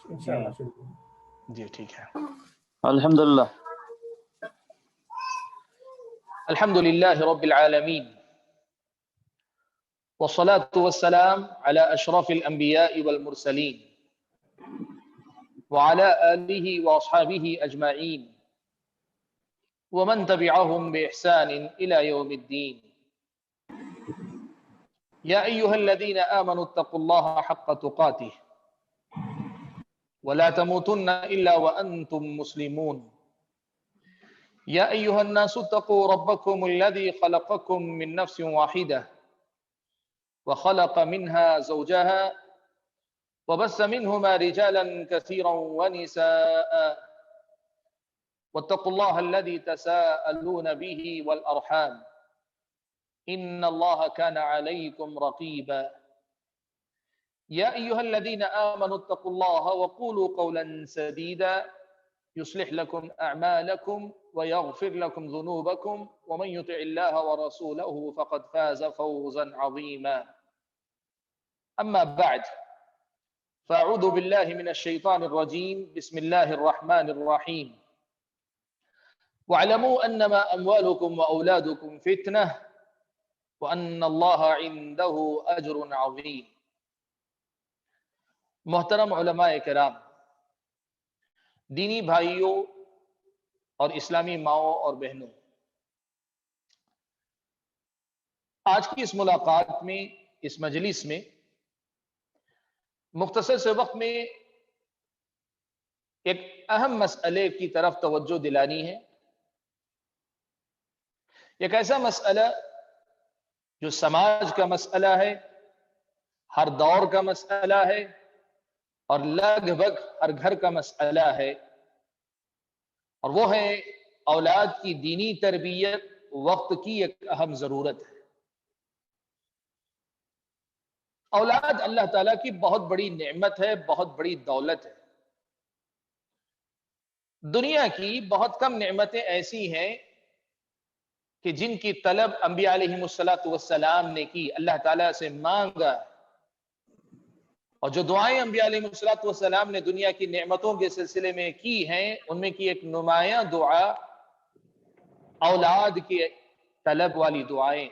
انشاءاللہ شروع جی ٹھیک ہے۔ الحمدللہ الحمدللہ رب العالمین والصلاة والسلام على اشرف الانبیاء والمرسلین وعلى آلہ واصحابہ اجمعین ومن تبعهم بإحسان الى يوم الدین۔ یا ایہا الذین آمنوا اتقوا اللہ حق تقاته ولا تموتن الا وانتم مسلمون۔ یا ایہا الناس اتقوا ربکم الذی خلقکم من نفس واحدہ وخلق منها زوجها وبث منهما رجالا كثيرا ونساء واتقوا الله الذي تساءلون به والأرحام إن الله كان عليكم رقيبا۔ يا أيها الذين آمنوا اتقوا الله وقولوا قولا سديدا يصلح لكم أعمالكم ويغفر لكم ذنوبكم ومن يطع الله ورسوله فقد فاز فوزا عظيما۔ أما بعد فأعوذ بالله من الشيطان الرجيم بسم الله الرحمن الرحيم۔ واعلموا أنما أموالكم وأولادكم فتنة وأن الله عنده أجر عظيم۔ محترم علماء کرام، دینی بھائیوں اور اسلامی ماؤں اور بہنوں، آج کی اس ملاقات میں، اس مجلس میں مختصر سے وقت میں ایک اہم مسئلے کی طرف توجہ دلانی ہے۔ ایک ایسا مسئلہ جو سماج کا مسئلہ ہے، ہر دور کا مسئلہ ہے اور لگ بھگ ہر گھر کا مسئلہ ہے، اور وہ ہے اولاد کی دینی تربیت وقت کی ایک اہم ضرورت ہے۔ اولاد اللہ تعالیٰ کی بہت بڑی نعمت ہے، بہت بڑی دولت ہے۔ دنیا کی بہت کم نعمتیں ایسی ہیں کہ جن کی طلب انبیاء علیہم السلام نے کی، اللہ تعالیٰ سے مانگا، اور جو دعائیں انبیاء علیہم السلام نے دنیا کی نعمتوں کے سلسلے میں کی ہیں، ان میں کی ایک نمایاں دعا اولاد کی طلب والی دعائیں۔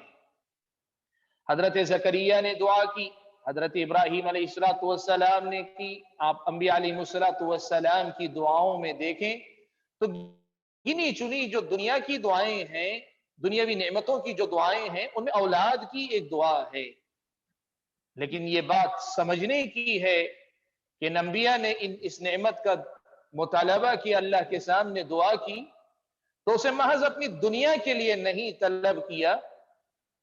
حضرت زکریا نے دعا کی، حضرت ابراہیم علیہ السلام نے کی۔ آپ انبیاء علیہ السلام کی دعاؤں میں دیکھیں تو گنی چنی جو دنیا کی دعائیں ہیں، دنیاوی نعمتوں کی جو دعائیں ہیں، ان میں اولاد کی ایک دعا ہے۔ لیکن یہ بات سمجھنے کی ہے کہ انبیاء نے اس نعمت کا مطالبہ کیا، اللہ کے سامنے دعا کی، تو اسے محض اپنی دنیا کے لیے نہیں طلب کیا،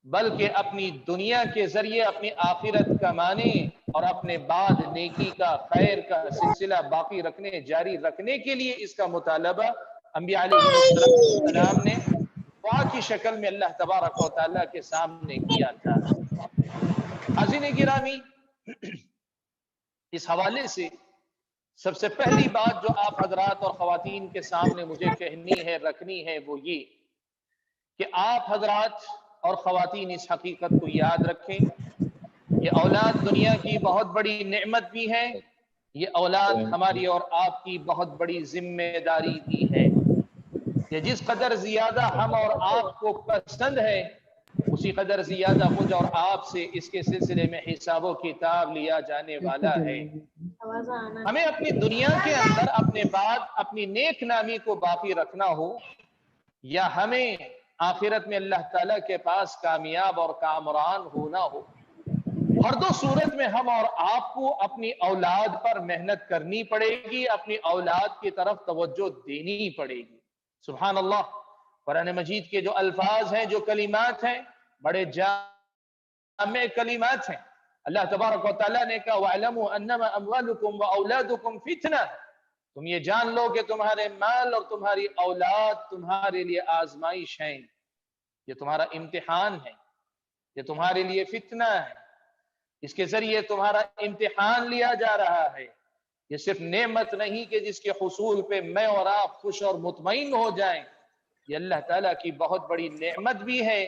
بلکہ اپنی دنیا کے ذریعے اپنی آخرت کمانے اور اپنے بعد نیکی کا، خیر کا سلسلہ باقی رکھنے، جاری رکھنے کے لیے اس کا مطالبہ انبیاء علیہ السلام نے دعا کی شکل میں اللہ تبارک و تعالیٰ کے سامنے کیا تھا۔ حاضرین گرامی، اس حوالے سے سب سے پہلی بات جو آپ حضرات اور خواتین کے سامنے مجھے کہنی ہے، رکھنی ہے، وہ یہ کہ آپ حضرات اور خواتین اس حقیقت کو یاد رکھیں کہ اولاد دنیا کی بہت بڑی نعمت بھی ہے، یہ اولاد ہماری اور آپ کی بہت بڑی ذمہ داری بھی ہے۔ کہ جس قدر زیادہ ہم اور آپ کو پسند ہے، اسی قدر زیادہ مجھ اور آپ سے اس کے سلسلے میں حساب و کتاب لیا جانے والا ہے۔ ہمیں اپنی دنیا کے اندر اپنے بعد اپنی نیک نامی کو باقی رکھنا ہو، یا ہمیں آخرت میں اللہ تعالیٰ کے پاس کامیاب اور کامران ہونا ہو، ہر دو صورت میں ہم اور آپ کو اپنی اولاد پر محنت کرنی پڑے گی، اپنی اولاد کی طرف توجہ دینی پڑے گی۔ سبحان اللہ، قرآن مجید کے جو الفاظ ہیں، جو کلمات ہیں، بڑے جامع کلمات ہیں۔ اللہ تبارک و تعالیٰ نے کہا وَاعْلَمُوا أَنَّمَا أَمْوَالُكُمْ وَأَوْلَادُكُمْ فِتْنَةٌ، تم یہ جان لو کہ تمہارے مال اور تمہاری اولاد تمہارے لیے آزمائش ہیں، یہ تمہارا امتحان ہے، یہ تمہارے لیے فتنہ ہے، اس کے ذریعے تمہارا امتحان لیا جا رہا ہے۔ یہ صرف نعمت نہیں کہ جس کے حصول پہ میں اور آپ خوش اور مطمئن ہو جائیں، یہ اللہ تعالیٰ کی بہت بڑی نعمت بھی ہے،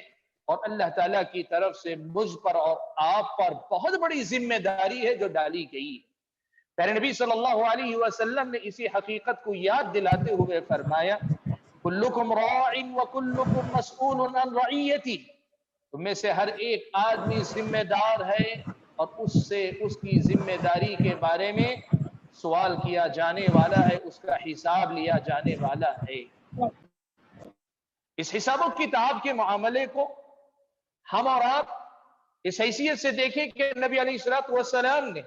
اور اللہ تعالیٰ کی طرف سے مجھ پر اور آپ پر بہت بڑی ذمہ داری ہے جو ڈالی گئی۔ پیارے نبی صلی اللہ علیہ وسلم نے اسی حقیقت کو یاد دلاتے ہوئے فرمایا کلکم راع وکلکم مسئول عن رعیتی، تم میں سے ہر ایک آدمی ذمہ دار ہے اور اس سے اس کی ذمہ داری کے بارے میں سوال کیا جانے والا ہے، اس کا حساب لیا جانے والا ہے۔ اس حساب و کتاب کے معاملے کو ہم اور آپ اس حیثیت سے دیکھیں کہ نبی علیہ الصلوۃ والسلام نے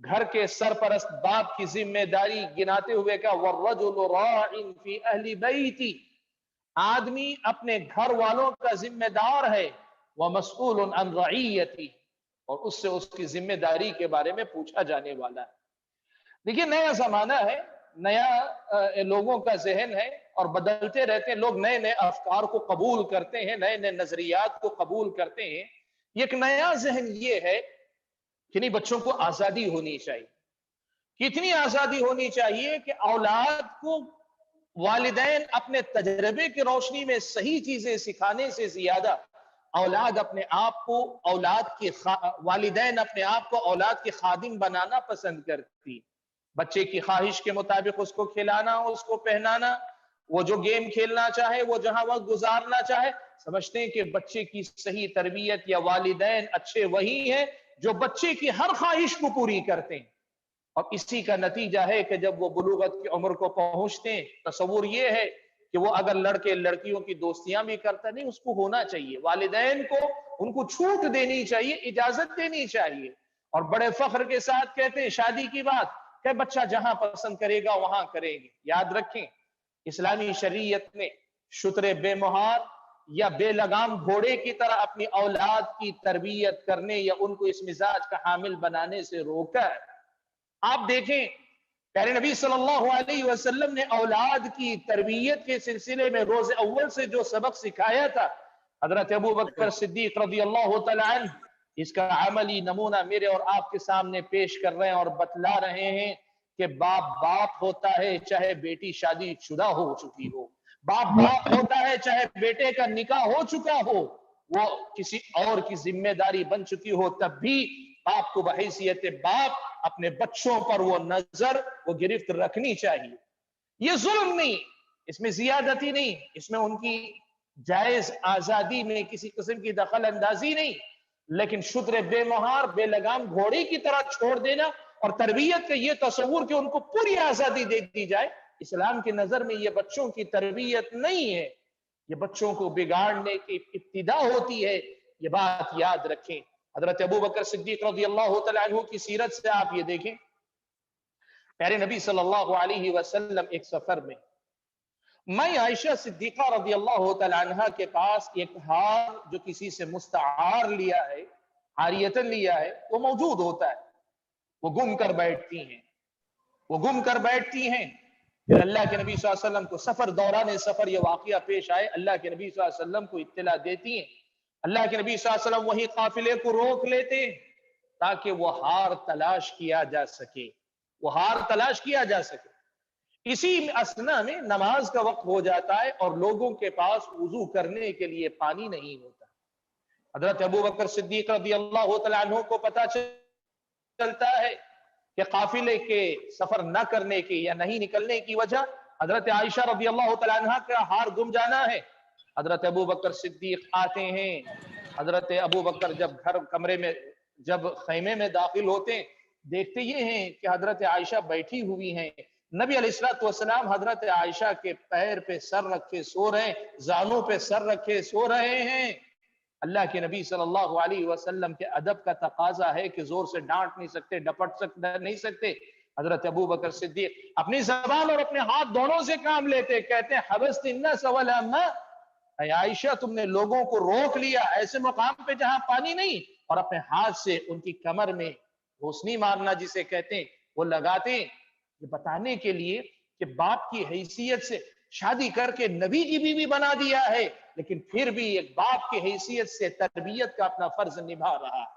گھر کے سرپرست باپ کی ذمہ داری گناتے ہوئے کہا والرجل راع فی اہل بیتی، آدمی اپنے گھر والوں کا ذمہ دار ہے، ومسئول عن رعیتی، اور اس سے اس کی ذمہ داری کے بارے میں پوچھا جانے والا ہے۔ دیکھیے نیا زمانہ ہے، نیا لوگوں کا ذہن ہے اور بدلتے رہتے ہیں، لوگ نئے نئے افکار کو قبول کرتے ہیں، نئے نئے نظریات کو قبول کرتے ہیں۔ ایک نیا ذہن یہ ہے کہ نہیں، بچوں کو آزادی ہونی چاہیے۔ کتنی آزادی ہونی چاہیے کہ اولاد کو والدین اپنے تجربے کی روشنی میں صحیح چیزیں سکھانے سے زیادہ اولاد اپنے آپ کو والدین اپنے آپ کو اولاد کے خادم بنانا پسند کرتی، بچے کی خواہش کے مطابق اس کو کھلانا، اس کو پہنانا، وہ جو گیم کھیلنا چاہے، وہ جہاں وقت گزارنا چاہے، سمجھتے ہیں کہ بچے کی صحیح تربیت یا والدین اچھے وہی ہیں جو بچے کی ہر خواہش کو پوری کرتے ہیں۔ اور اسی کا نتیجہ ہے کہ جب وہ بلوغت کی عمر کو پہنچتے ہیں، تصور یہ ہے کہ وہ اگر لڑکے لڑکیوں کی دوستیاں بھی کرتا نہیں، اس کو ہونا چاہیے، والدین کو ان کو چھوٹ دینی چاہیے، اجازت دینی چاہیے، اور بڑے فخر کے ساتھ کہتے ہیں شادی کی بات کہ بچہ جہاں پسند کرے گا وہاں کریں گے۔ یاد رکھیں اسلامی شریعت نے شتر بے مہار یا بے لگام گھوڑے کی طرح اپنی اولاد کی تربیت کرنے یا ان کو اس مزاج کا حامل بنانے سے روکا ہے۔ آپ دیکھیں پیارے نبی صلی اللہ علیہ وسلم نے اولاد کی تربیت کے سلسلے میں روز اول سے جو سبق سکھایا تھا، حضرت ابو بکر صدیق رضی اللہ تعالی عنہ اس کا عملی نمونہ میرے اور آپ کے سامنے پیش کر رہے ہیں اور بتلا رہے ہیں کہ باپ ہوتا ہے چاہے بیٹی شادی شدہ ہو چکی ہو، باپ ہوتا ہے چاہے بیٹے کا نکاح ہو چکا ہو، وہ کسی اور کی ذمہ داری بن چکی ہو، تب بھی باپ کو بحیثیت باپ اپنے بچوں پر وہ نظر، وہ گرفت رکھنی چاہیے۔ یہ ظلم نہیں، اس میں زیادتی نہیں، اس میں ان کی جائز آزادی میں کسی قسم کی دخل اندازی نہیں، لیکن شتر بے مہار بے لگام گھوڑے کی طرح چھوڑ دینا اور تربیت کا یہ تصور کہ ان کو پوری آزادی دے دی جائے، اسلام کی نظر میں یہ بچوں کی تربیت نہیں ہے، یہ بچوں کو بگاڑنے کی ابتدا ہوتی ہے۔ یہ بات یاد رکھیں۔ حضرت ابو بکر صدیق رضی اللہ تعالیٰ عنہ کی سیرت سے آپ یہ دیکھیں، پیارے نبی صلی اللہ علیہ وسلم ایک سفر میں عائشہ صدیقہ رضی اللہ تعالیٰ عنہ کے پاس ایک ہار جو کسی سے مستعار لیا ہے، عاریتن لیا ہے، وہ موجود ہوتا ہے، وہ گم کر بیٹھتی ہیں۔ پھر اللہ کے نبی صلی اللہ علیہ وسلم کو سفر دوران سفر یہ واقعہ پیش آئے، اللہ کے نبی صلی اللہ علیہ وسلم کو اطلاع دیتی ہیں، اللہ کے نبی صلی اللہ علیہ وسلم وہی قافلے کو روک لیتے ہیں تاکہ وہ ہار تلاش کیا جا سکے۔ اسی اثنا میں نماز کا وقت ہو جاتا ہے اور لوگوں کے پاس وضو کرنے کے لیے پانی نہیں ہوتا۔ حضرت ابو بکر صدیق رضی اللہ تعالیٰ عنہ کو پتا چلتا ہے کہ قافلے کے سفر نہ کرنے کی یا نہیں نکلنے کی وجہ حضرت عائشہ رضی اللہ تعالیٰ عنہ کا ہار گم جانا ہے۔ حضرت ابو بکر صدیق آتے ہیں، حضرت ابو بکر جب خیمے میں داخل ہوتے ہیں، دیکھتے یہ ہیں کہ حضرت عائشہ بیٹھی ہوئی ہیں، نبی علیہ الصلوۃ والسلام حضرت عائشہ کے پیر پہ سر رکھے سو رہے ہیں، زانوں پہ سر رکھے سو رہے ہیں۔ اللہ کے نبی صلی اللہ علیہ وسلم کے ادب کا تقاضا ہے کہ زور سے ڈانٹ نہیں سکتے، ڈپٹ نہیں سکتے۔ حضرت ابو بکر صدیق اپنی زبان اور اپنے ہاتھ دونوں سے کام لیتے، کہتے ہیں حبست الناس ولما، اے عائشہ تم نے لوگوں کو روک لیا ایسے مقام پہ جہاں پانی نہیں، اور اپنے ہاتھ سے ان کی کمر میں گھوسنی مارنا جسے کہتے ہیں وہ لگاتے ہیں، یہ بتانے کے لیے کہ باپ کی حیثیت سے شادی کر کے نبی کی بیوی بنا دیا ہے، لیکن پھر بھی ایک باپ کی حیثیت سے تربیت کا اپنا فرض نبھا رہا ہے۔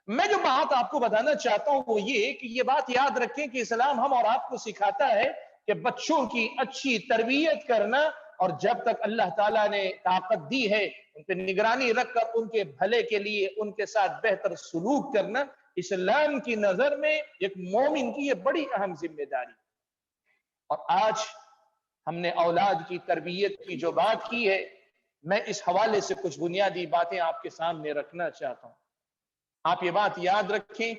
میں جو بات آپ کو بتانا چاہتا ہوں وہ یہ کہ یہ بات یاد رکھیں کہ اسلام ہم اور آپ کو سکھاتا ہے کہ بچوں کی اچھی تربیت کرنا، اور جب تک اللہ تعالیٰ نے طاقت دی ہے ان پہ نگرانی رکھ کر ان کے بھلے کے لیے ان کے ساتھ بہتر سلوک کرنا، اسلام کی نظر میں ایک مومن کی یہ بڑی اہم ذمہ داری. اور آج ہم نے اولاد کی تربیت کی جو بات کی ہے، میں اس حوالے سے کچھ بنیادی باتیں آپ کے سامنے رکھنا چاہتا ہوں. آپ یہ بات یاد رکھیں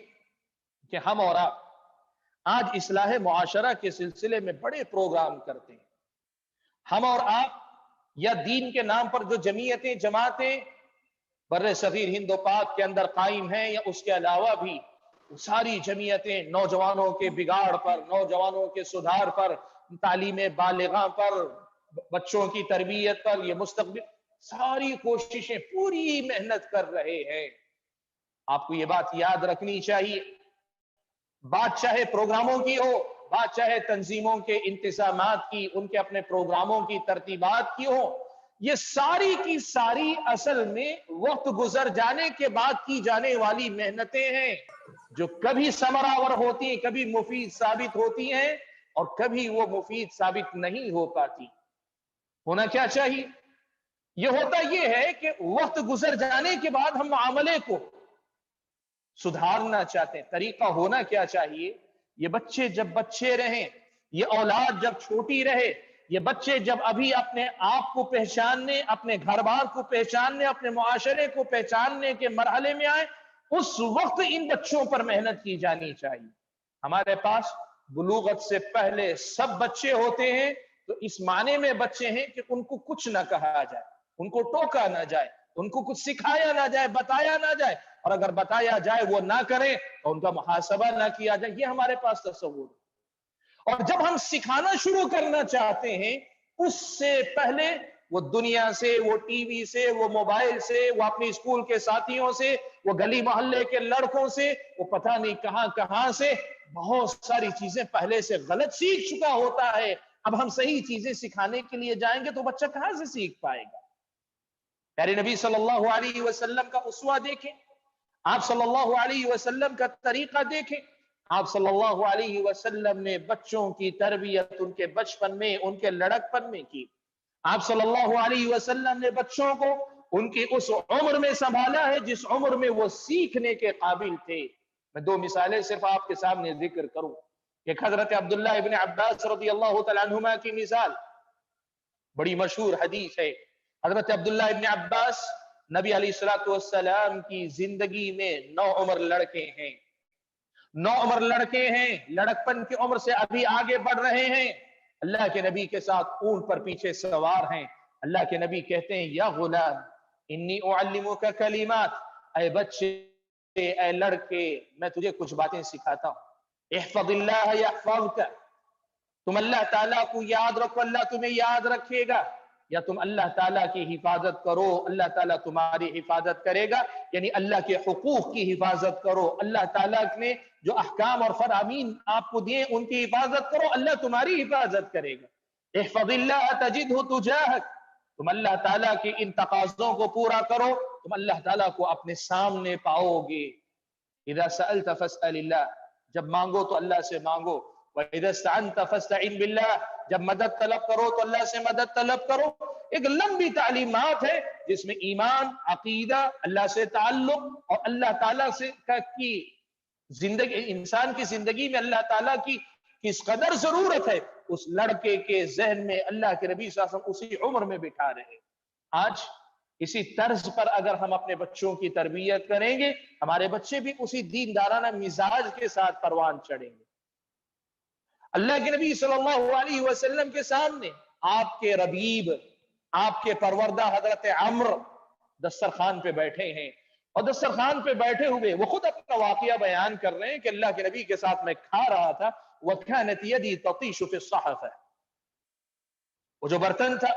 کہ ہم اور آپ آج اصلاح معاشرہ کے سلسلے میں بڑے پروگرام کرتے ہیں. ہم اور آپ یا دین کے نام پر جو جمعیتیں جماعتیں بر صغیر ہند و پاک کے اندر قائم ہیں یا اس کے علاوہ بھی ساری جمعیتیں نوجوانوں کے بگاڑ پر، نوجوانوں کے سدھار پر، تعلیم بالغاں پر، بچوں کی تربیت پر، یہ مستقبل ساری کوششیں پوری محنت کر رہے ہیں. آپ کو یہ بات یاد رکھنی چاہیے، بات چاہے پروگراموں کی ہو، بات چاہے تنظیموں کے انتظامات کی، ان کے اپنے پروگراموں کی ترتیبات کی ہو، یہ ساری کی ساری اصل میں وقت گزر جانے کے بعد کی جانے والی محنتیں ہیں جو کبھی ثمرآور ہوتی ہیں، کبھی مفید ثابت ہوتی ہیں اور کبھی وہ مفید ثابت نہیں ہو پاتی. ہونا کیا چاہیے؟ یہ ہوتا یہ ہے کہ وقت گزر جانے کے بعد ہم معاملے کو سدھارنا چاہتے ہیں. طریقہ ہونا کیا چاہیے؟ یہ بچے جب بچے رہیں، یہ اولاد جب چھوٹی رہے، یہ بچے جب ابھی اپنے آپ کو پہچاننے، اپنے گھر بار کو پہچاننے، اپنے معاشرے کو پہچاننے کے مرحلے میں آئے، اس وقت ان بچوں پر محنت کی جانی چاہیے. ہمارے پاس بلوغت سے پہلے سب بچے ہوتے ہیں، تو اس معنی میں بچے ہیں کہ ان کو کچھ نہ کہا جائے، ان کو ٹوکا نہ جائے، ان کو کچھ سکھایا نہ جائے، بتایا نہ جائے، اور اگر بتایا جائے وہ نہ کریں تو ان کا محاسبہ نہ کیا جائے. یہ ہمارے پاس تصور ہے. اور جب ہم سکھانا شروع کرنا چاہتے ہیں، اس سے پہلے وہ دنیا سے، وہ ٹی وی سے، وہ موبائل سے، وہ اپنی اسکول کے ساتھیوں سے، وہ گلی محلے کے لڑکوں سے، وہ پتہ نہیں کہاں کہاں سے بہت ساری چیزیں پہلے سے غلط سیکھ چکا ہوتا ہے. اب ہم صحیح چیزیں سکھانے کے لیے جائیں گے تو بچہ کہاں سے سیکھ پائے گا؟ پیارے نبی صلی اللہ علیہ وسلم کا اسوہ دیکھیں، آپ صلی اللہ علیہ وسلم کا طریقہ دیکھیں. آپ صلی اللہ علیہ وسلم نے بچوں کی تربیت ان کے بچپن میں، ان کے لڑکپن میں کی. آپ صلی اللہ علیہ وسلم نے بچوں کو ان کی اس عمر میں سنبھالا ہے جس عمر میں وہ سیکھنے کے قابل تھے. میں دو مثالیں صرف آپ کے سامنے ذکر کروں. ایک حضرت عبداللہ ابن عباس رضی اللہ تعالیٰ عنہما کی مثال، بڑی مشہور حدیث ہے. حضرت عبداللہ ابن عباس نبی علیہ السلام کی زندگی میں نوعمر لڑکے ہیں، نوعمر لڑکے ہیں، لڑکپن کی عمر سے ابھی آگے بڑھ رہے ہیں. اللہ کے نبی کے ساتھ اونٹ پر پیچھے سوار ہیں. اللہ کے نبی کہتے ہیں یا غلام انی اعلمک کلمات، اے بچے، اے لڑکے، میں تجھے کچھ باتیں سکھاتا ہوں. احفظ اللہ یحفظک، تم اللہ تعالیٰ کو یاد رکھو، اللہ تمہیں یاد رکھے گا. یا تم اللہ تعالیٰ کی حفاظت کرو، اللہ تعالیٰ تمہاری حفاظت کرے گا. یعنی اللہ کے حقوق کی حفاظت کرو، اللہ تعالیٰ نے جو احکام اور فرامین آپ کو دیے ان کی حفاظت کرو، اللہ تمہاری حفاظت کرے گا. احفظ اللہ تجدہ تجاہک، تم اللہ تعالیٰ کے ان تقاضوں کو پورا کرو، تم اللہ تعالیٰ کو اپنے سامنے پاؤ گے. اذا سألت فاسأل اللہ، جب مانگو تو اللہ سے مانگو. وَإِذَا اسْتَعَنْتَ فَاسْتَعِنْ بِاللَّهِ، جب مدد طلب کرو تو اللہ سے مدد طلب کرو. ایک لمبی تعلیمات ہے جس میں ایمان، عقیدہ، اللہ سے تعلق اور اللہ تعالیٰ سے کی زندگی، انسان کی زندگی میں اللہ تعالیٰ کی کس قدر ضرورت ہے، اس لڑکے کے ذہن میں اللہ کے نبی صلی اللہ علیہ وسلم اسی عمر میں بٹھا رہے. آج اسی طرز پر اگر ہم اپنے بچوں کی تربیت کریں گے، ہمارے بچے بھی اسی دیندارانہ مزاج کے ساتھ پروان چڑھیں گے. اللہ کے نبی صلی اللہ علیہ وسلم کے سامنے آپ کے ربیب، آپ کے پروردہ حضرت عمرو دسترخوان پہ بیٹھے ہیں، اور دسترخوان پہ بیٹھے ہوئے وہ خود اپنا واقعہ بیان کر رہے ہیں کہ اللہ کے نبی کے ساتھ میں کھا رہا تھا. وَكَانَتْ يَدِي تَطِيشُ فِي الصَّحْفَةِ، وہ جو برتن تھا،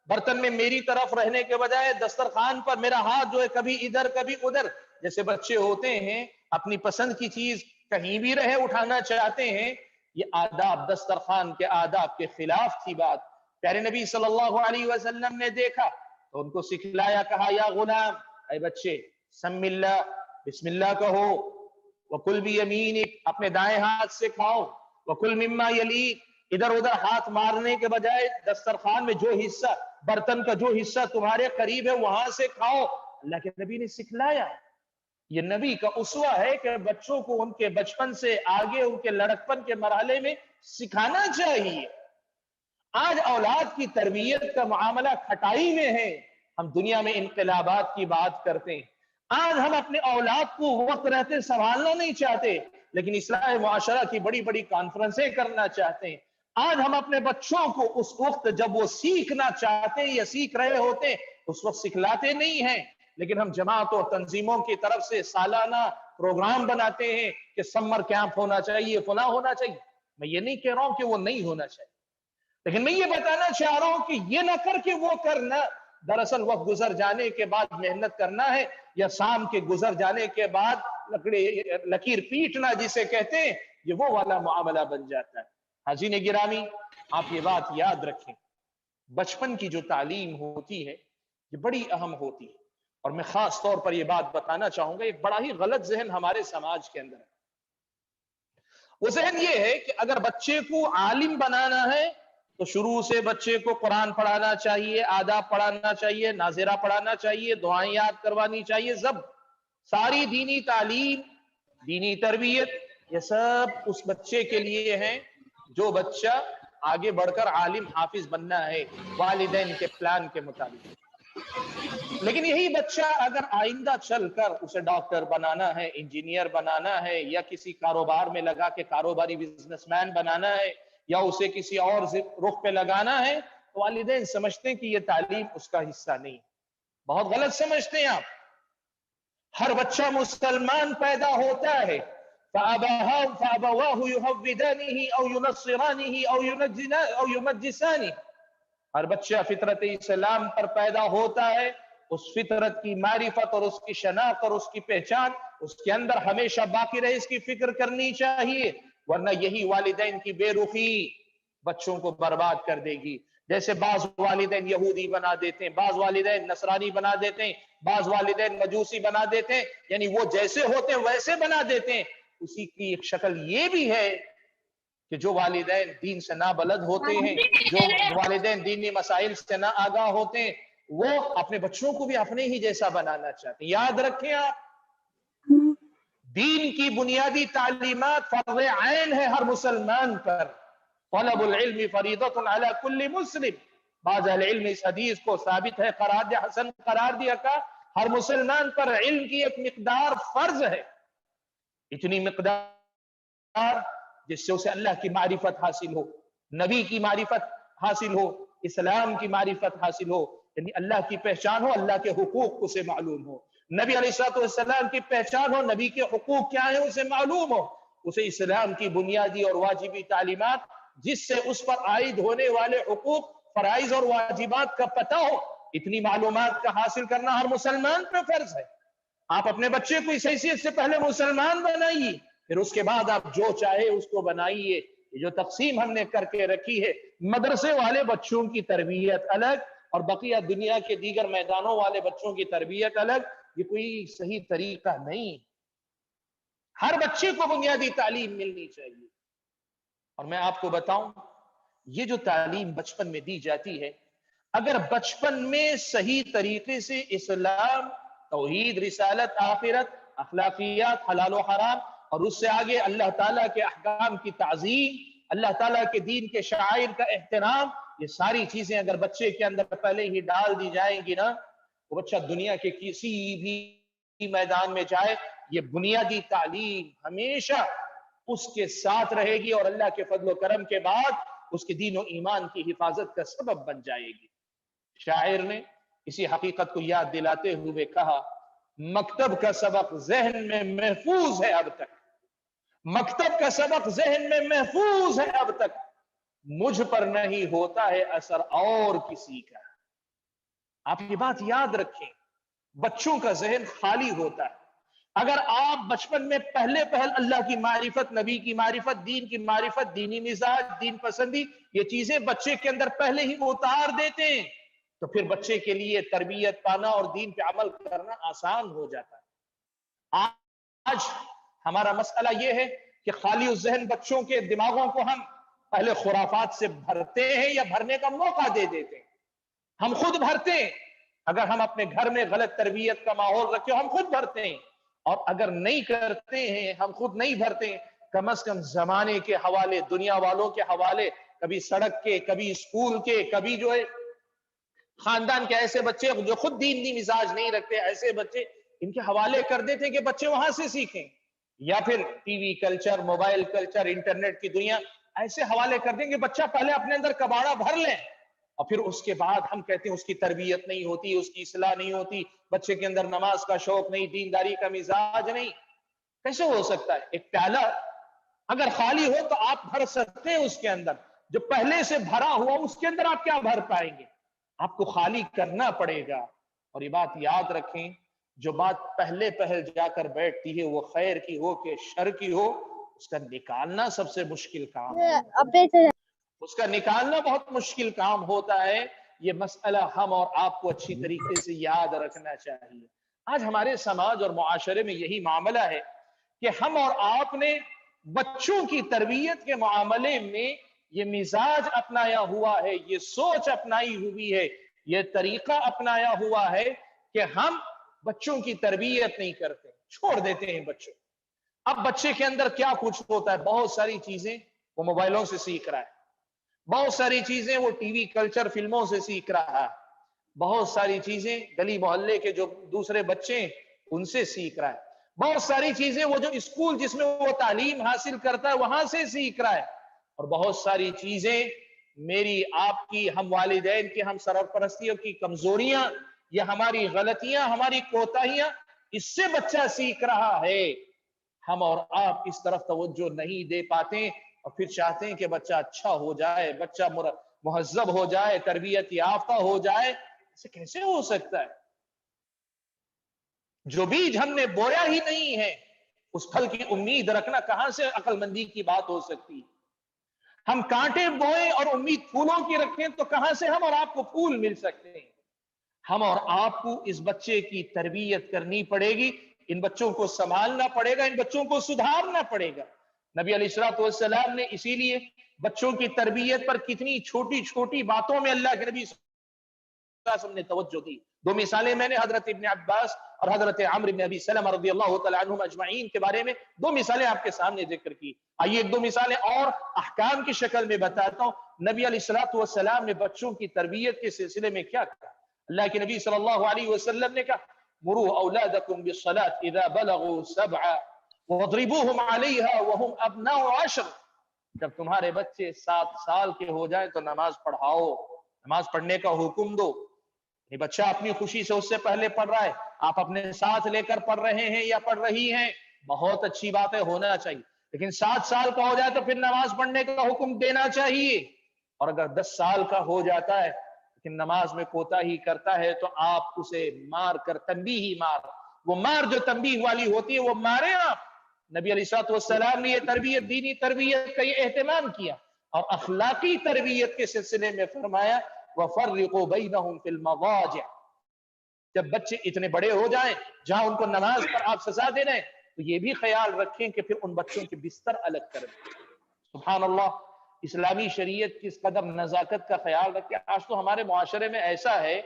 برتن میں میری طرف رہنے کے بجائے دسترخوان پر میرا ہاتھ جو ہے کبھی ادھر کبھی ادھر، جیسے بچے ہوتے ہیں اپنی پسند کی چیز کہیں بھی رہے اٹھانا چاہتے ہیں. یہ آداب، دسترخوان کے آداب کے خلاف تھی بات. پیارے نبی صلی اللہ علیہ وسلم نے دیکھا تو ان کو سکھلایا، کہا یا غلام، اے بچے، سم اللہ، بسم اللہ کہو. وَكُلْ بِيَمِينِكَ، اپنے دائیں ہاتھ سے کھاؤ. وَكُلْ مِمَّا يَلِيكَ، ادھر ادھر ہاتھ مارنے کے بجائے دسترخوان میں جو حصہ، برتن کا جو حصہ تمہارے قریب ہے وہاں سے کھاؤ. اللہ کے نبی نے سکھلایا. یہ نبی کا اسوہ ہے کہ بچوں کو ان کے بچپن سے آگے ان کے لڑکپن کے مرحلے میں سکھانا چاہیے۔ آج اولاد کی تربیت کا معاملہ کھٹائی میں ہے، ہم دنیا میں انقلابات کی بات کرتے ہیں۔ آج ہم اپنے اولاد کو وقت رہتے سنبھالنا نہیں چاہتے، لیکن اصلاح معاشرہ کی بڑی بڑی کانفرنسیں کرنا چاہتے ہیں۔ آج ہم اپنے بچوں کو اس وقت جب وہ سیکھنا چاہتے ہیں یا سیکھ رہے ہوتے ہیں اس وقت سکھلاتے نہیں ہیں، لیکن ہم جماعت اور تنظیموں کی طرف سے سالانہ پروگرام بناتے ہیں کہ سمر کیمپ ہونا چاہیے، فلاں ہونا چاہیے۔ میں یہ نہیں کہہ رہا ہوں کہ وہ نہیں ہونا چاہیے، لیکن میں یہ بتانا چاہ رہا ہوں کہ یہ نہ کر کے وہ کرنا۔ دراصل وقت گزر جانے کے بعد محنت کرنا ہے، یا شام کے گزر جانے کے بعد لکیر پیٹنا جسے کہتے ہیں، یہ وہ والا معاملہ بن جاتا ہے۔ حاضرین گرامی، آپ یہ بات یاد رکھیں، بچپن کی جو تعلیم ہوتی ہے یہ بڑی اہم ہوتی ہے، اور میں خاص طور پر یہ بات بتانا چاہوں گا، ایک بڑا ہی غلط ذہن ہمارے سماج کے اندر ہے۔ وہ ذہن یہ ہے کہ اگر بچے کو عالم بنانا ہے تو شروع سے بچے کو قرآن پڑھانا چاہیے، آداب پڑھانا چاہیے، ناظرہ پڑھانا چاہیے، دعائیں یاد کروانی چاہیے، ساری دینی تعلیم، دینی تربیت، یہ سب اس بچے کے لیے ہیں جو بچہ آگے بڑھ کر عالم حافظ بننا ہے والدین کے پلان کے مطابق۔ لیکن یہی بچہ اگر آئندہ چل کر اسے ڈاکٹر بنانا ہے، انجینئر بنانا ہے، یا کسی کاروبار میں لگا کے کاروباری بزنس مین بنانا ہے، یا اسے کسی اور رخ پہ لگانا ہے، تو والدین سمجھتے ہیں کہ یہ تعلیم اس کا حصہ نہیں۔ بہت غلط سمجھتے ہیں آپ۔ ہر بچہ مسلمان پیدا ہوتا ہے، فَأَبَوَاهُ يُهَوِّدَانِهِ أَوْ يُنَصِّرَانِهِ أَوْ يُمَجِّسَانِهِ۔ ہر بچہ فطرت اسلام پر پیدا ہوتا ہے، اس فطرت کی معرفت اور اس کی شناخت اور اس کی پہچان اس کے اندر ہمیشہ باقی رہے، اس کی فکر کرنی چاہیے، ورنہ یہی والدین کی بے رخی بچوں کو برباد کر دے گی۔ جیسے بعض والدین یہودی بنا دیتے ہیں، بعض والدین نصرانی بنا دیتے ہیں، بعض والدین مجوسی بنا دیتے ہیں، یعنی وہ جیسے ہوتے ہیں ویسے بنا دیتے ہیں۔ اسی کی ایک شکل یہ بھی ہے کہ جو والدین دین سے نابلد ہوتے ہیں، جو والدین دینی مسائل سے نہ آگاہ ہوتے ہیں، وہ اپنے بچوں کو بھی اپنے ہی جیسا بنانا چاہتے ہیں۔ یاد رکھیں آپ، دین کی بنیادی تعلیمات فرض عین ہے ہر مسلمان پر۔ طلب العلم فریضۃ علی کل مسلم۔ بعض اہل علم اس حدیث کو ثابت ہے قرار دیا، حسن قرار دیا، کہ ہر مسلمان پر علم کی ایک مقدار فرض ہے، اتنی مقدار جس سے اسے اللہ کی معرفت حاصل ہو، نبی کی معرفت حاصل ہو، اسلام کی معرفت حاصل ہو، یعنی اللہ کی پہچان ہو، اللہ کے حقوق اسے معلوم ہو، نبی علیہ السلام کی پہچان ہو، نبی کے حقوق کیا ہیں اسے معلوم ہو، اسے اسلام کی بنیادی اور واجبی تعلیمات جس سے اس پر عائد ہونے والے حقوق، فرائض اور واجبات کا پتہ ہو، اتنی معلومات کا حاصل کرنا ہر مسلمان پہ فرض ہے۔ آپ اپنے بچے کو اس حیثیت سے پہلے مسلمان بنائیے، پھر اس کے بعد آپ جو چاہے اس کو بنائیے۔ یہ جو تقسیم ہم نے کر کے رکھی ہے، مدرسے والے بچوں کی تربیت الگ اور بقیہ دنیا کے دیگر میدانوں والے بچوں کی تربیت الگ، یہ کوئی صحیح طریقہ نہیں۔ ہر بچے کو بنیادی تعلیم ملنی چاہیے۔ اور میں آپ کو بتاؤں، یہ جو تعلیم بچپن میں دی جاتی ہے، اگر بچپن میں صحیح طریقے سے اسلام، توحید، رسالت، آخرت، اخلاقیات، حلال و حرام، اور اس سے آگے اللہ تعالیٰ کے احکام کی تعظیم، اللہ تعالیٰ کے دین کے شعائر کا احترام، یہ ساری چیزیں اگر بچے کے اندر پہلے ہی ڈال دی جائیں گی نا، وہ بچہ دنیا کے کسی بھی میدان میں جائے، یہ بنیادی تعلیم ہمیشہ اس کے ساتھ رہے گی، اور اللہ کے فضل و کرم کے بعد اس کے دین و ایمان کی حفاظت کا سبب بن جائے گی۔ شاعر نے اسی حقیقت کو یاد دلاتے ہوئے کہا، مکتب کا سبق ذہن میں محفوظ ہے اب تک، مکتب کا سبق ذہن میں محفوظ ہے اب تک، مجھ پر نہیں ہوتا ہے اثر اور کسی کا۔ آپ یہ بات یاد رکھیں، بچوں کا ذہن خالی ہوتا ہے۔ اگر آپ بچپن میں پہلے پہل اللہ کی معرفت، نبی کی معرفت، دین کی معرفت، دینی مزاج، دین پسندی، یہ چیزیں بچے کے اندر پہلے ہی اتار دیتے ہیں، تو پھر بچے کے لیے تربیت پانا اور دین پہ عمل کرنا آسان ہو جاتا ہے۔ آج ہمارا مسئلہ یہ ہے کہ خالی الذہن بچوں کے دماغوں کو ہم پہلے خرافات سے بھرتے ہیں یا بھرنے کا موقع دے دیتے ہیں۔ ہم خود بھرتے ہیں، اگر ہم اپنے گھر میں غلط تربیت کا ماحول رکھیں ہم خود بھرتے ہیں، اور اگر نہیں کرتے ہیں، ہم خود نہیں بھرتے ہیں، کم از کم زمانے کے حوالے، دنیا والوں کے حوالے، کبھی سڑک کے، کبھی اسکول کے، کبھی جو ہے خاندان کے ایسے بچے جو خود دینی مزاج نہیں رکھتے، ایسے بچے ان کے حوالے کر دیتے کہ بچے وہاں سے سیکھیں، یا پھر T V culture, mobile culture, internet کی دنیا، ایسے حوالے کر دیں کہ بچہ پہلے اپنے اندر کباڑہ بھر لیں، اور پھر اس کے بعد ہم کہتے ہیں اس کی تربیت نہیں ہوتی، اس کی اصلاح نہیں ہوتی، بچے کے اندر نماز کا شوق نہیں، دینداری کا مزاج نہیں۔ کیسے ہو سکتا ہے؟ ایک پیالہ اگر خالی ہو تو آپ بھر سکتے ہیں اس کے اندر، جو پہلے سے بھرا ہوا اس کے اندر آپ کیا بھر پائیں گے؟ آپ کو خالی کرنا پڑے گا۔ اور یہ بات یاد رکھیں، جو بات پہلے پہل جا کر بیٹھتی ہے وہ خیر کی ہو کہ شر کی ہو، اس کا نکالنا سب سے مشکل کام ہے، اس کا نکالنا بہت مشکل کام ہوتا ہے۔ یہ مسئلہ ہم اور آپ کو اچھی طریقے سے یاد رکھنا چاہیے۔ آج ہمارے سماج اور معاشرے میں یہی معاملہ ہے کہ ہم اور آپ نے بچوں کی تربیت کے معاملے میں یہ مزاج اپنایا ہوا ہے، یہ سوچ اپنائی ہوئی ہے، یہ طریقہ اپنایا ہوا ہے کہ ہم بچوں کی تربیت نہیں کرتے، چھوڑ دیتے ہیں بچوں۔ اب بچے کے اندر کیا کچھ ہوتا ہے؟ بہت ساری چیزیں وہ موبائلوں سے سیکھ رہا ہے، بہت ساری چیزیں وہ ٹی وی کلچر فلموں سے سیکھ رہا ہے، بہت ساری چیزیں گلی محلے کے جو دوسرے بچے ہیں ان سے سیکھ رہا ہے، بہت ساری چیزیں وہ جو اسکول جس میں وہ تعلیم حاصل کرتا ہے وہاں سے سیکھ رہا ہے، اور بہت ساری چیزیں میری آپ کی، ہم والدین کی، ہم سرپرستیوں کی کمزوریاں یا ہماری غلطیاں، ہماری کوتاہیاں، اس سے بچہ سیکھ رہا ہے۔ ہم اور آپ اس طرف توجہ نہیں دے پاتے اور پھر چاہتے ہیں کہ بچہ اچھا ہو جائے، بچہ مہذب ہو جائے، تربیت یافتہ ہو جائے۔ اسے کیسے ہو سکتا ہے؟ جو بیج ہم نے بویا ہی نہیں ہے اس پھل کی امید رکھنا کہاں سے عقل مندی کی بات ہو سکتی ہے؟ ہم کانٹے بوئیں اور امید پھولوں کی رکھیں تو کہاں سے ہم اور آپ کو پھول مل سکتے ہیں؟ ہم اور آپ کو اس بچے کی تربیت کرنی پڑے گی، ان بچوں کو سنبھالنا پڑے گا، ان بچوں کو سدھارنا پڑے گا۔ نبی علیہ الصلوۃ والسلام نے اسی لیے بچوں کی تربیت پر کتنی چھوٹی چھوٹی باتوں میں اللہ کے نبی صلی اللہ علیہ وسلم نے توجہ دی۔ دو مثالیں میں نے حضرت ابن عباس اور حضرت عمرو بن ابی سلمہ رضی اللہ تعالی عنہم اجمعین کے بارے میں دو مثالیں آپ کے سامنے ذکر کی۔ آئیے ایک دو مثالیں اور احکام کی شکل میں بتاتا ہوں۔ نبی علیہ الصلوۃ والسلام نے بچوں کی تربیت کے سلسلے میں کیا کہا؟ اللہ کے نبی صلی اللہ علیہ وسلم نے کہا مروا اولادکم بالصلاة اذا بلغوا 7 واضربوهم عليها وهم ابناء 10۔ جب تمہارے بچے 7 سال کے ہو جائیں تو نماز پڑھاؤ، نماز پڑھنے کا حکم دو۔ یہ بچہ اپنی خوشی سے اس سے پہلے پڑھ رہا ہے، آپ اپنے ساتھ لے کر پڑھ رہے ہیں یا پڑھ رہی ہیں، بہت اچھی بات ہے، ہونا چاہیے، لیکن 7 سال کا ہو جائے تو پھر نماز پڑھنے کا حکم دینا چاہیے۔ اور اگر 10 سال کا ہو جاتا ہے لیکن نماز میں کوتاہی کرتا ہے تو آپ اسے مار کر، تنبیہی مار، وہ مار جو تنبیہ والی ہوتی ہے وہ مارے آپ۔ نبی علیہ الصلوۃ والسلام نے یہ تربیت، دینی تربیت کا یہ اہتمام کیا، اور اخلاقی تربیت کے سلسلے میں فرمایا وَفَرِّقُوا بَيْنَهُمْ فِي الْمَضَاجِعِ۔ جب بچے اتنے بڑے ہو جائیں جہاں ان کو نماز پر آپ سزا دے رہے ہیں تو یہ بھی خیال رکھیں کہ پھر ان بچوں کے بستر الگ کر دیں۔ سبحان اللہ، اسلامی شریعت کس قدر نزاکت کا خیال رکھے۔ آج تو ہمارے معاشرے میں ایسا ہے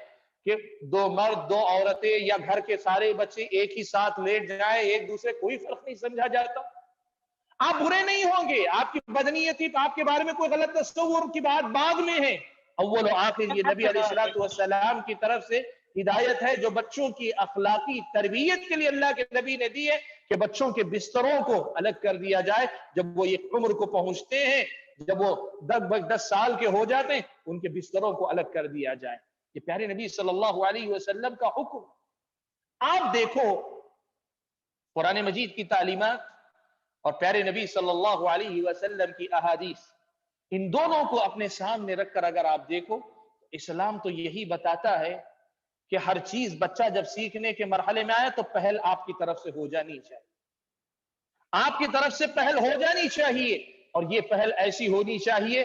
کہ 2 مرد 2 عورتیں یا گھر کے سارے بچے ایک ہی ساتھ لیٹ جائیں، ایک دوسرے کوئی فرق نہیں سمجھا جاتا۔ آپ برے نہیں ہوں گے، آپ کی بدنیتی، آپ کے بارے میں کوئی غلط تصور کی بات بعد میں ہے، اول و آخر یہ نبی علیہ الصلوۃ والسلام کی طرف سے ہدایت ہے جو بچوں کی اخلاقی تربیت کے لیے اللہ کے نبی نے دی ہے کہ بچوں کے بستروں کو الگ کر دیا جائے۔ جب وہ ایک عمر کو پہنچتے ہیں، جب وہ 10 سال کے ہو جاتے ہیں، ان کے بستروں کو الگ کر دیا جائے۔ یہ پیارے نبی صلی اللہ علیہ وسلم کا حکم۔ آپ دیکھو قرآن مجید کی تعلیمات اور پیارے نبی صلی اللہ علیہ وسلم کی احادیث، ان دونوں کو اپنے سامنے رکھ کر اگر آپ دیکھو، اسلام تو یہی بتاتا ہے کہ ہر چیز بچہ جب سیکھنے کے مرحلے میں آئے تو پہل آپ کی طرف سے ہو جانی چاہیے، آپ کی طرف سے پہل ہو جانی چاہیے، اور یہ پہل ایسی ہونی چاہیے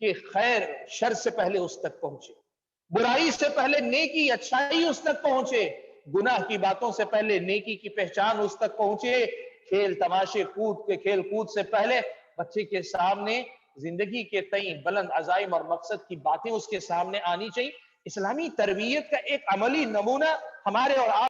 کہ خیر شر سے پہلے اس تک پہنچے، برائی سے پہلے نیکی اچھائی اس تک پہنچے، گناہ کی باتوں سے پہلے نیکی کی پہچان اس تک پہنچے، کھیل تماشے کھیل کود سے پہلے بچے کے سامنے زندگی کے تئیں بلند عزائم اور مقصد کی باتیں اس کے سامنے آنی چاہیے۔ اسلامی تربیت کا ایک عملی نمونہ ہمارے اور آپ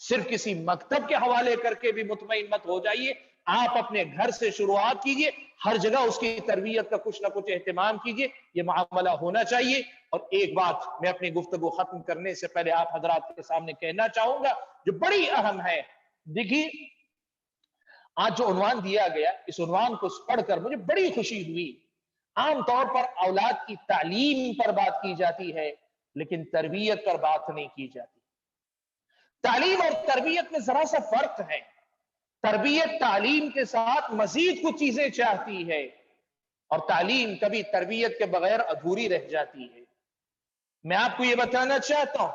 صرف کسی مکتب کے حوالے کر کے بھی مطمئن مت ہو جائیے، آپ اپنے گھر سے شروعات کیجئے، ہر جگہ اس کی تربیت کا کچھ نہ کچھ اہتمام کیجئے، یہ معاملہ ہونا چاہیے۔ اور ایک بات میں اپنی گفتگو ختم کرنے سے پہلے آپ حضرات کے سامنے کہنا چاہوں گا جو بڑی اہم ہے۔ دیکھیے آج جو عنوان دیا گیا، اس عنوان کو پڑھ کر مجھے بڑی خوشی ہوئی۔ عام طور پر اولاد کی تعلیم پر بات کی جاتی ہے لیکن تربیت پر بات نہیں کی جاتی۔ تعلیم اور تربیت میں ذرا سا فرق ہے۔ تربیت تعلیم کے ساتھ مزید کچھ چیزیں چاہتی ہے اور تعلیم کبھی تربیت کے بغیر ادھوری رہ جاتی ہے۔ میں آپ کو یہ بتانا چاہتا ہوں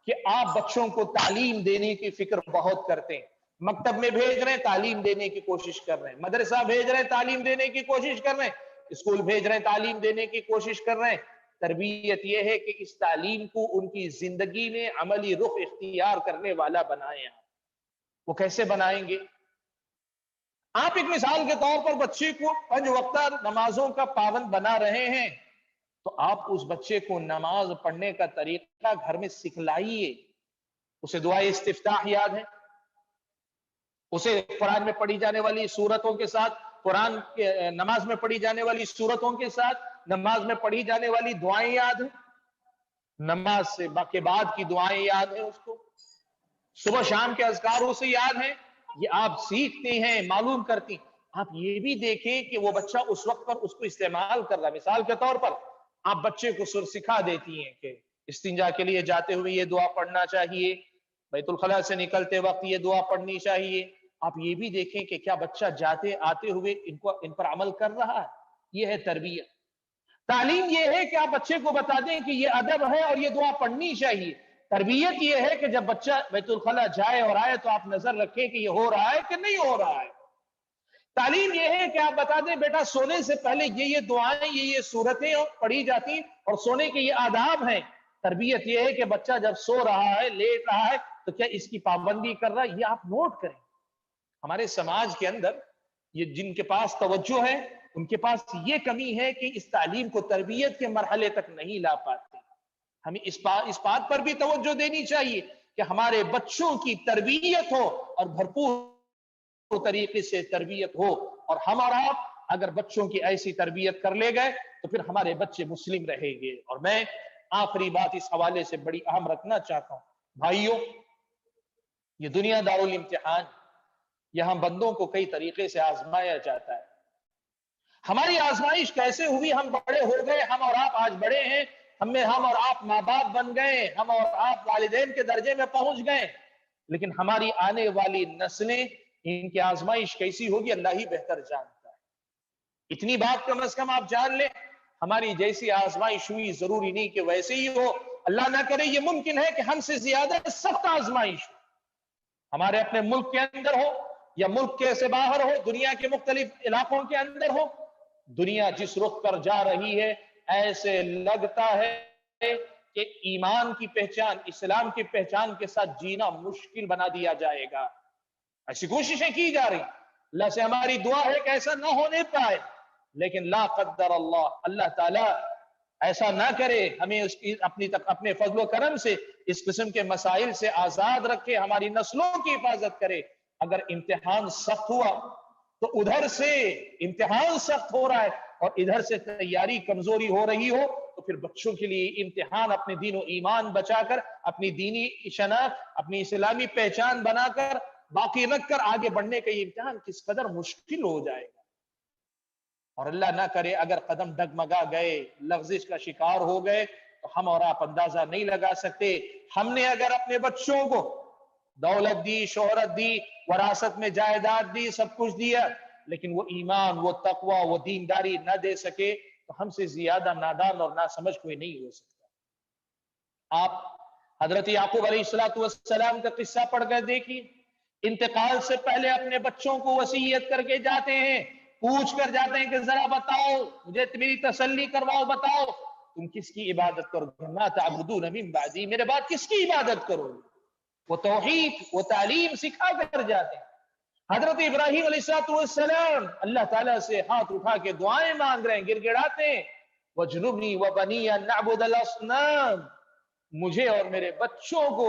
کہ آپ بچوں کو تعلیم دینے کی فکر بہت کرتے ہیں، مکتب میں بھیج رہے ہیں تعلیم دینے کی کوشش کر رہے ہیں، مدرسہ بھیج رہے ہیں تعلیم دینے کی کوشش کر رہے ہیں، اسکول بھیج رہے ہیں تعلیم دینے کی کوشش کر رہے ہیں۔ تربیت یہ ہے کہ اس تعلیم کو ان کی زندگی میں عملی رخ اختیار کرنے والا بنائیں۔ آپ وہ کیسے بنائیں گے؟ آپ ایک مثال کے طور پر بچے کو 5 وقتہ نمازوں کا پابند بنا رہے ہیں تو آپ اس بچے کو نماز پڑھنے کا طریقہ گھر میں سکھلائیے۔ اسے دعائے استفتاح یاد ہے، اسے قرآن میں پڑھی جانے والی سورتوں کے ساتھ، نماز میں پڑھی جانے والی سورتوں کے ساتھ نماز میں پڑھی جانے والی دعائیں یاد ہیں، نماز سے کے بعد کی دعائیں یاد ہیں، اس کو صبح شام کے اذکار اسے یاد ہیں، یہ آپ سیکھتے ہیں، معلوم کرتی ہیں۔ آپ یہ بھی دیکھیں کہ وہ بچہ اس وقت پر اس کو استعمال کر رہا ہے۔ مثال کے طور پر آپ بچے کو سکھا دیتی ہیں کہ استنجا کے لیے جاتے ہوئے یہ دعا پڑھنا چاہیے، بیت الخلاء سے نکلتے وقت یہ دعا پڑھنی چاہیے۔ آپ یہ بھی دیکھیں کہ کیا بچہ جاتے آتے ہوئے ان پر عمل کر رہا ہے۔ یہ ہے تربیت۔ تعلیم یہ ہے کہ آپ بچے کو بتا دیں کہ یہ ادب ہے اور یہ دعا پڑھنی چاہیے۔ تربیت یہ ہے کہ جب بچہ بیت الخلاء جائے اور آئے تو آپ نظر رکھیں کہ یہ ہو رہا ہے کہ نہیں ہو رہا ہے۔ تعلیم یہ ہے کہ آپ بتا دیں بیٹا سونے سے پہلے یہ دعائیں یہ صورتیں پڑھی جاتی اور سونے کے یہ آداب ہیں۔ تربیت یہ ہے کہ بچہ جب سو رہا ہے، لیٹ رہا ہے تو کیا اس کی پابندی کر رہا ہے، یہ آپ نوٹ کریں۔ ہمارے سماج کے اندر یہ جن کے پاس توجہ ہے ان کے پاس یہ کمی ہے کہ اس تعلیم کو تربیت کے مرحلے تک نہیں لا پاتے۔ ہمیں اس بات پر بھی توجہ دینی چاہیے کہ ہمارے بچوں کی تربیت ہو اور بھرپور طریقے سے تربیت ہو، اور ہم اور آپ اگر بچوں کی ایسی تربیت کر لے گئے تو پھر ہمارے بچے مسلم رہیں گے۔ اور میں آخری بات اس حوالے سے بڑی اہم رکھنا چاہتا ہوں، بھائیوں یہ دنیا دارالامتحان، یہاں بندوں کو کئی طریقے سے آزمایا جاتا ہے۔ ہماری آزمائش کیسے ہوئی؟ ہم بڑے ہو گئے، ہم اور آپ آج بڑے ہیں، ہم اور آپ ماں باپ بن گئے، ہم اور آپ والدین کے درجے میں پہنچ گئے، لیکن ہماری آنے والی نسلیں ان کی آزمائش کیسی ہوگی اللہ ہی بہتر جانتا ہے۔ اتنی بات کم از کم آپ جان لیں، ہماری جیسی آزمائش ہوئی ضروری نہیں کہ ویسے ہی ہو، اللہ نہ کرے یہ ممکن ہے کہ ہم سے زیادہ سخت آزمائش ہو، ہمارے اپنے ملک کے اندر ہو یا ملک کے سے باہر ہو، دنیا کے مختلف علاقوں کے اندر ہو۔ دنیا جس رخ پر جا رہی ہے ایسے لگتا ہے کہ ایمان کی پہچان، اسلام کی پہچان کے ساتھ جینا مشکل بنا دیا جائے گا۔ ایسی کوششیں کی جا رہی، اللہ سے ہماری دعا ہے کہ ایسا نہ ہونے پائے، لیکن لا قدر اللہ تعالیٰ ایسا نہ کرے، ہمیں اپنے فضل و کرم سے اس قسم کے مسائل سے آزاد رکھے، ہماری نسلوں کی حفاظت کرے۔ اگر امتحان سخت ہوا تو ادھر سے امتحان سخت ہو رہا ہے اور ادھر سے تیاری کمزوری ہو رہی ہو تو پھر بچوں کے لیے امتحان اپنے دین و ایمان بچا کر، اپنی دینی شناخت، اپنی اسلامی پہچان بنا کر باقی رکھ کر آگے بڑھنے کا یہ امتحان کس قدر مشکل ہو جائے گا۔ اور اللہ نہ کرے اگر قدم ڈگمگا گئے، لغزش کا شکار ہو گئے تو ہم اور آپ اندازہ نہیں لگا سکتے۔ ہم نے اگر اپنے بچوں کو دولت دی، شہرت دی، وراثت میں جائیداد دی، سب کچھ دیا، لیکن وہ ایمان، وہ تقوی، وہ دینداری نہ دے سکے تو ہم سے زیادہ نادان اور ناسمجھ کوئی نہیں ہو سکتا۔ آپ حضرت یعقوب علیہ السلام کا قصہ پڑھ کر دیکھیے، انتقال سے پہلے اپنے بچوں کو وصیت کر کے جاتے ہیں، پوچھ کر جاتے ہیں کہ ذرا بتاؤ مجھے، میری تسلی کرواؤ، بتاؤ تم کس کی عبادت کرو گے؟ ما تعبدون من بعدی، میرے بعد کس کی عبادت کرو گے؟ وہ توحید، وہ تعلیم سکھا کر جاتے ہیں۔ حضرت ابراہیم علیہ السلام اللہ تعالیٰ سے ہاتھ اٹھا کے دعائیں مانگ رہے ہیں، گر گڑاتے ہیں، وَجْنُبْنِي وَبَنِيَ أَن نَعْبُدَ الْأَصْنَامَ، مجھے اور میرے بچوں کو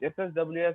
FSWS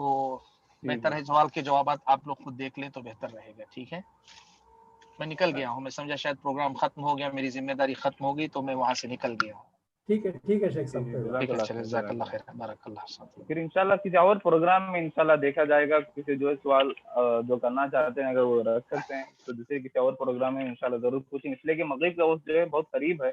تو بہتر ہے سوال کے جوابات آپ لوگ خود دیکھ لیں تو بہتر رہے گا. ٹھیک ہے, میں نکل گیا ہوں, میں سمجھا شاید پروگرام ختم ہو گیا, میری ذمہ داری ختم ہو گئی تو میں وہاں سے نکل گیا ہوں. ٹھیک ہے شیخ صاحب, کوئی بات ٹھیک ہے, چلے, جزاک اللہ خیر, بارک اللہ فیک. پھر انشاءاللہ کسی اور پروگرام میں انشاءاللہ دیکھا جائے گا. کسی جو سوال جو کرنا چاہتے ہیں اگر وہ رکھ سکتے ہیں تو دوسرے کسی اور پروگرام میں انشاءاللہ ضرور پوچھیں, اس لیے کہ مغرب کا وقت جو ہے بہت قریب ہے.